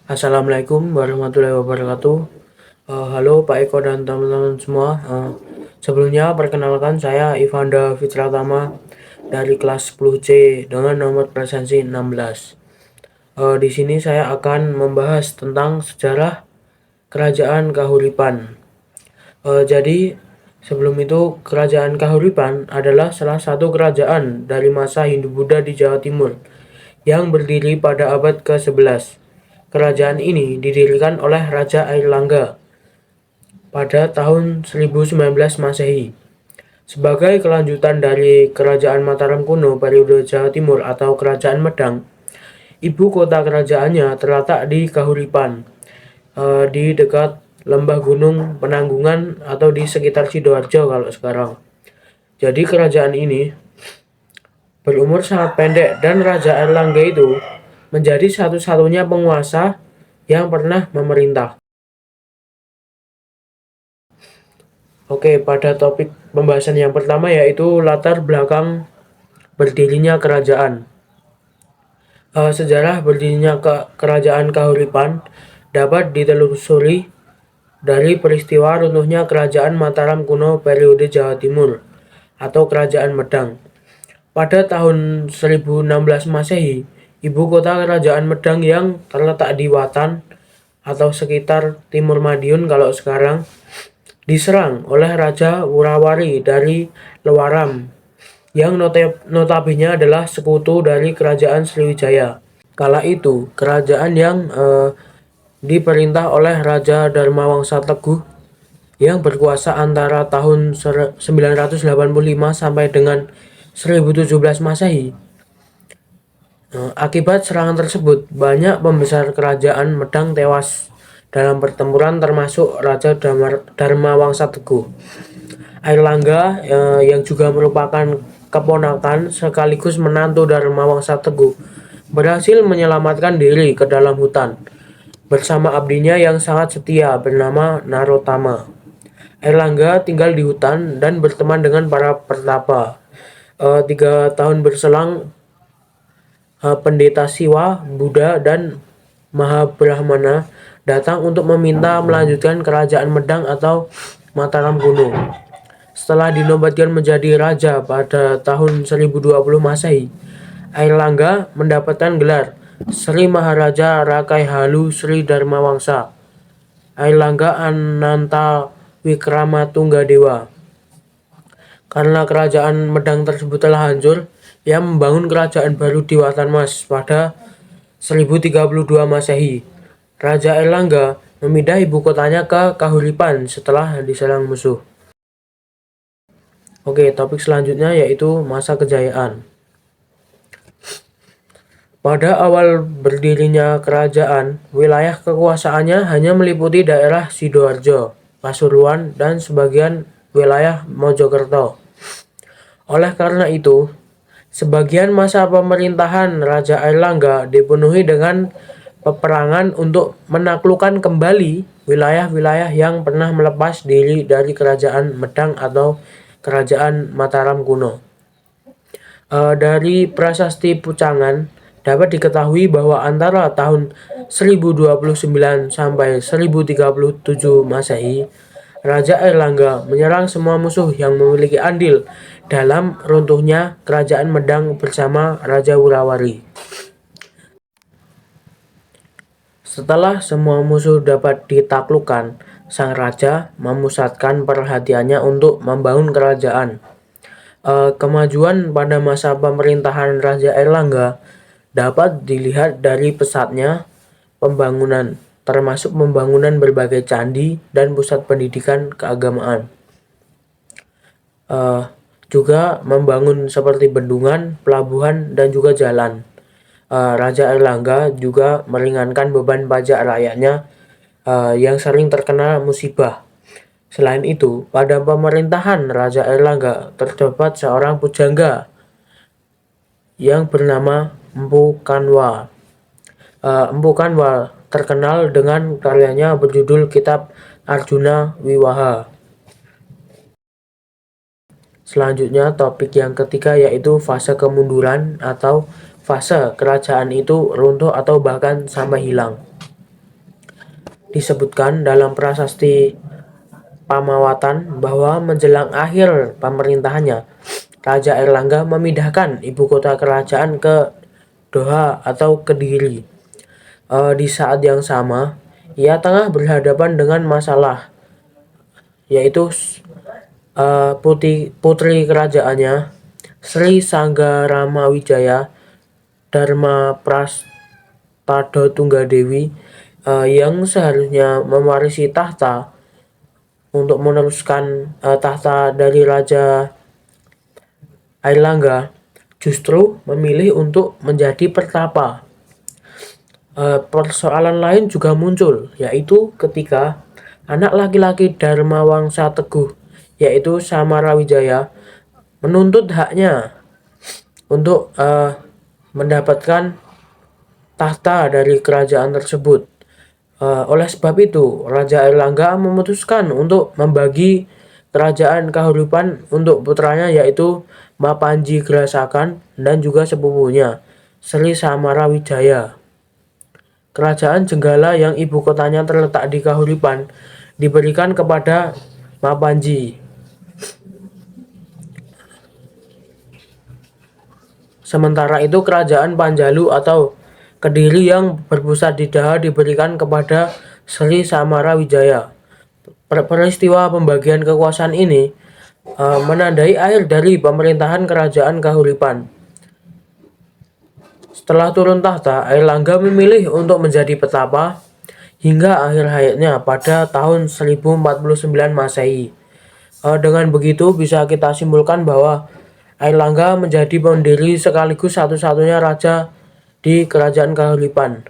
Assalamualaikum warahmatullahi wabarakatuh. Halo Pak Eko dan teman-teman semua. Sebelumnya perkenalkan saya Ivanda Fitratama dari kelas 10C dengan nomor presensi 16. Di sini saya akan membahas tentang sejarah Kerajaan Kahuripan. Jadi sebelum itu Kerajaan Kahuripan adalah salah satu kerajaan dari masa Hindu-Buddha di Jawa Timur yang berdiri pada abad ke-11. Kerajaan ini didirikan oleh Raja Airlangga pada tahun 1019 Masehi. Sebagai kelanjutan dari Kerajaan Mataram kuno periode Jawa Timur atau Kerajaan Medang, ibu kota kerajaannya terletak di Kahuripan, di dekat Lembah Gunung Penanggungan atau di sekitar Sidoarjo kalau sekarang. Jadi kerajaan ini berumur sangat pendek dan Raja Airlangga itu menjadi satu-satunya penguasa yang pernah memerintah. Oke, pada topik pembahasan yang pertama yaitu latar belakang berdirinya kerajaan. Sejarah berdirinya kerajaan Kahuripan dapat ditelusuri dari peristiwa runtuhnya kerajaan Mataram kuno periode Jawa Timur atau kerajaan Medang. Pada tahun 1016 Masehi, ibu kota kerajaan Medang yang terletak di Watan atau sekitar Timur Madiun kalau sekarang diserang oleh Raja Wurawari dari Lewaram yang notabene adalah sekutu dari kerajaan Sriwijaya. Kala itu, kerajaan yang diperintah oleh Raja Dharmawangsa Teguh yang berkuasa antara tahun 985 sampai dengan 1017 Masehi. Akibat serangan tersebut, banyak pembesar kerajaan Medang tewas dalam pertempuran termasuk Raja Dharmawangsa Teguh. Airlangga yang juga merupakan keponakan sekaligus menantu Dharmawangsa Teguh berhasil menyelamatkan diri ke dalam hutan bersama abdinya yang sangat setia bernama Narotama. Airlangga tinggal di hutan dan berteman dengan para pertapa. 3 tahun berselang, pendeta Siwa, Buddha, dan Mahabrahmana datang untuk meminta melanjutkan kerajaan Medang atau Mataram kuno. Setelah dinobatkan menjadi raja pada tahun 1020 Masehi, Airlangga mendapatkan gelar Sri Maharaja Rakai Halu Sri Dharmawangsa Airlangga Ananta Wikramatunggadewa. Karena kerajaan Medang tersebut telah hancur, ia membangun kerajaan baru di Watanmas pada 1032 Masehi. Raja Airlangga memindah ibu kotanya ke Kahuripan setelah diserang musuh. Oke, topik selanjutnya yaitu masa kejayaan. Pada awal berdirinya kerajaan, wilayah kekuasaannya hanya meliputi daerah Sidoarjo, Pasuruan, dan sebagian wilayah Mojokerto. Oleh karena itu, sebagian masa pemerintahan Raja Airlangga dipenuhi dengan peperangan untuk menaklukkan kembali wilayah-wilayah yang pernah melepas diri dari kerajaan Medang atau kerajaan Mataram kuno. Dari prasasti Pucangan dapat diketahui bahwa antara tahun 1029 sampai 1037 Masehi, Raja Airlangga menyerang semua musuh yang memiliki andil dalam runtuhnya kerajaan Medang bersama Raja Wurawari. Setelah semua musuh dapat ditaklukkan, sang raja memusatkan perhatiannya untuk membangun kerajaan. Kemajuan pada masa pemerintahan Raja Airlangga dapat dilihat dari pesatnya pembangunan, termasuk pembangunan berbagai candi dan pusat pendidikan keagamaan. Juga membangun seperti bendungan, pelabuhan, dan juga jalan. Raja Airlangga juga meringankan beban pajak rakyatnya yang sering terkena musibah. Selain itu, pada pemerintahan Raja Airlangga terdapat seorang pujangga yang bernama Empu Kanwa. Empu Kanwa terkenal dengan karyanya berjudul Kitab Arjuna Wiwaha. Selanjutnya topik yang ketiga yaitu fase kemunduran atau fase kerajaan itu runtuh atau bahkan sampai hilang. disebutkan dalam prasasti Pamawatan bahwa menjelang akhir pemerintahannya, Raja Airlangga memindahkan ibu kota kerajaan ke Doha atau Kediri. Di saat yang sama, ia tengah berhadapan dengan masalah, yaitu putri kerajaannya, Sri Sanggarama Wijaya Dharma Prastada Tunggadewi, yang seharusnya mewarisi tahta untuk meneruskan tahta dari Raja Airlangga, justru memilih untuk menjadi pertapa. Persoalan lain juga muncul, yaitu ketika anak laki-laki Dharma Wangsa Teguh, yaitu Samarawijaya, menuntut haknya untuk mendapatkan tahta dari kerajaan tersebut. Oleh sebab itu, Raja Airlangga memutuskan untuk membagi kerajaan Kahuripan untuk putranya, yaitu Mapanji Grasakan dan juga sepupunya Sri Samarawijaya. Kerajaan Jenggala yang ibu kotanya terletak di Kahuripan diberikan kepada Mapanji. Sementara itu kerajaan Panjalu atau Kediri yang berpusat di Daha diberikan kepada Sri Samarawijaya. Peristiwa pembagian kekuasaan ini menandai akhir dari pemerintahan kerajaan Kahuripan. Setelah turun tahta, Airlangga memilih untuk menjadi petapa hingga akhir hayatnya pada tahun 1049 Masehi. Dengan begitu bisa kita simpulkan bahwa Airlangga menjadi pendiri sekaligus satu-satunya raja di kerajaan Kahuripan.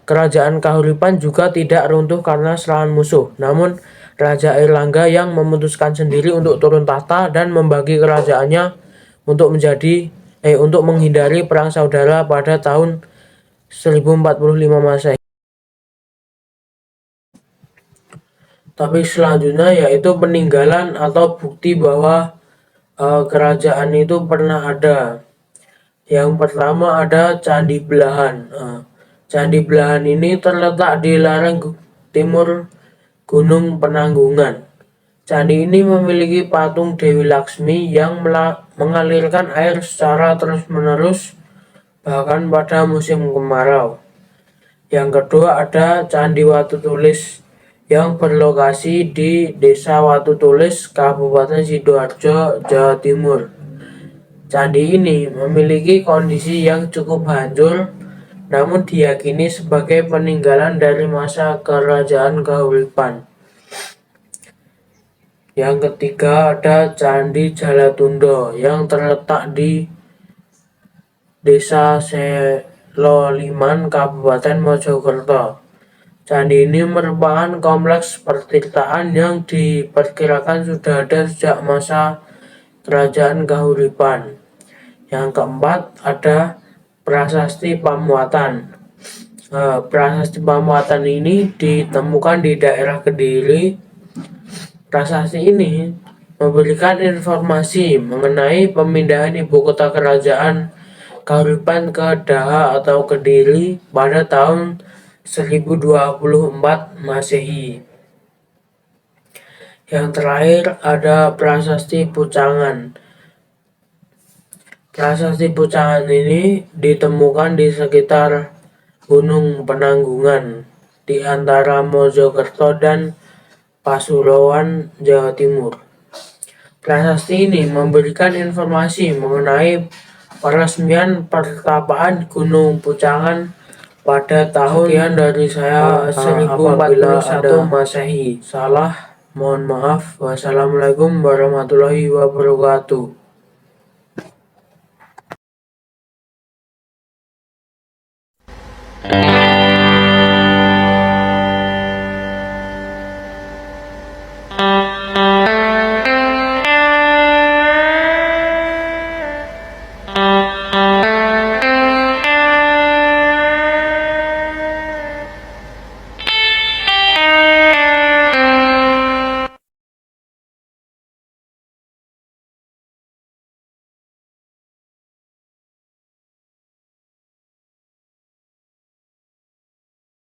Kerajaan Kahuripan juga tidak runtuh karena serangan musuh, namun Raja Airlangga yang memutuskan sendiri untuk turun tahta dan membagi kerajaannya untuk menghindari perang saudara pada tahun 1045 Masehi. Tapi selanjutnya yaitu peninggalan atau bukti bahwa kerajaan itu pernah ada. Yang pertama ada Candi Belahan. Candi Belahan ini terletak di lereng timur Gunung Penanggungan. Candi ini memiliki patung Dewi Laksmi yang mengalirkan air secara terus-menerus bahkan pada musim kemarau. Yang kedua ada Candi Watu Tulis yang berlokasi di Desa Watu Tulis, Kabupaten Sidoarjo, Jawa Timur. Candi ini memiliki kondisi yang cukup hancur, namun diyakini sebagai peninggalan dari masa kerajaan Kahuripan. Yang ketiga ada Candi Jalatundo yang terletak di Desa Seloliman, Kabupaten Mojokerto. Candi ini merupakan kompleks pertirtaan yang diperkirakan sudah ada sejak masa kerajaan Kahuripan. Yang keempat ada Prasasti Pamuatan. Prasasti Pamuatan ini ditemukan di daerah Kediri. Prasasti ini memberikan informasi mengenai pemindahan ibu kota kerajaan Kahuripan ke Daha atau Kediri pada tahun 1024 Masehi. Yang terakhir ada Prasasti Pucangan. Prasasti Pucangan ini ditemukan di sekitar Gunung Penanggungan di antara Mojokerto dan Pasuruan, Jawa Timur. Prasasti ini memberikan informasi mengenai peresmian pertapaan Gunung Pucangan pada tahun sekian dari saya 1041 Masehi. Salah, mohon maaf. Wassalamualaikum warahmatullahi wabarakatuh.